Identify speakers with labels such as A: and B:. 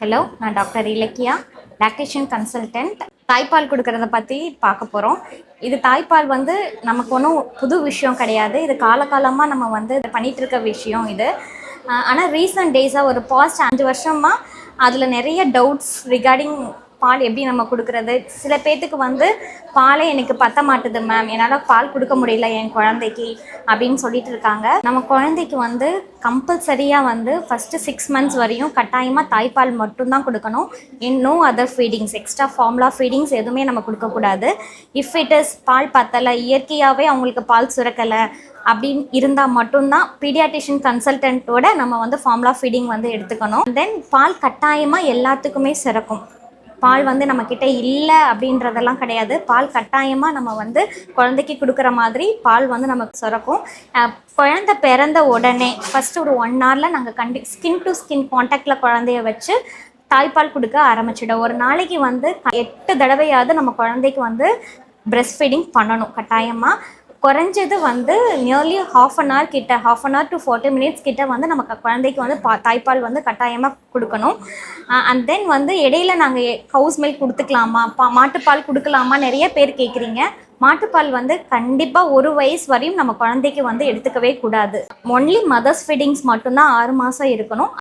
A: Hello, நான் doctor Ilakkiya, lactation consultant. தாய்ப்பால் கொடுக்கறத பற்றி பார்க்க போகிறோம். இது தாய்ப்பால் வந்து நமக்கு ஒன்றும் புது விஷயம் கிடையாது. இது காலகாலமாக நம்ம வந்து பண்ணிகிட்டு இருக்க விஷயம் இது. ஆனால் ரீசன்ட் டேஸாக ஒரு பாஸ்ட் 5 வருஷமாக அதில் நிறைய டவுட்ஸ் ரிகார்டிங் பால் எப்படி நம்ம கொடுக்குறது. சில பேர்த்துக்கு வந்து பாலே எனக்கு பத்த மாட்டுது மேம், என்னால் பால் கொடுக்க முடியல என் குழந்தைக்கு அப்படின்னு சொல்லிட்டு இருக்காங்க. நம்ம குழந்தைக்கு வந்து கம்பல்சரியாக வந்து ஃபஸ்ட்டு 6 மந்த்ஸ் வரையும் கட்டாயமாக தாய்ப்பால் மட்டும்தான் கொடுக்கணும். No other feedings, extra formula feedings எதுவுமே நம்ம கொடுக்கக்கூடாது. இஃப் இட் இஸ் பால் பத்தலை, இயற்கையாகவே அவங்களுக்கு பால் சுரக்கலை அப்படின்னு இருந்தால் மட்டும்தான் பீடியாட்ரிஷியன் கன்சல்டன்ட்டோட நம்ம வந்து ஃபார்முலா ஃபீடிங் வந்து எடுத்துக்கணும். தென் பால் கட்டாயமாக எல்லாத்துக்குமே சுரக்கும். பால் வந்து நம்மக்கிட்ட இல்லை அப்படின்றதெல்லாம் கிடையாது. பால் கட்டாயமாக நம்ம வந்து குழந்தைக்கு கொடுக்குற மாதிரி பால் வந்து நமக்கு சுரக்கும். குழந்தை பிறந்த உடனே ஃபஸ்ட்டு ஒரு 1 ஹவரில் நாங்கள் ஸ்கின் டு ஸ்கின் காண்டாக்டில் குழந்தைய வச்சு தாய்ப்பால் கொடுக்க ஆரம்பிச்சிடும். ஒரு நாளைக்கு வந்து 8 தடவையாவது நம்ம குழந்தைக்கு வந்து பிரெஸ்ட் ஃபீடிங் பண்ணணும் கட்டாயமாக. குறைஞ்சது வந்து நியர்லி ½ அன் ஹவர் கிட்ட, ½ அன் ஹவர் டு 40 மினிட்ஸ் கிட்ட வந்து நமக்கு குழந்தைக்கு வந்து தாய்ப்பால் வந்து கட்டாயமாக கொடுக்கணும். அண்ட் தென் வந்து இடையில நாங்கள் ஹவுஸ் மில்க் கொடுத்துக்கலாமா, மாட்டுப்பால் கொடுக்கலாமா நிறைய பேர் கேட்குறீங்க. மாட்டுப்பால் வந்து கண்டிப்பாக 1 வயசு வரையும் நம்ம குழந்தைக்கு வந்து எடுத்துக்கவே கூடாது. ஒன்லி மதர்ஸ் ஃபீடிங்ஸ் மட்டும்தான் 6 மாதம் இருக்கணும்.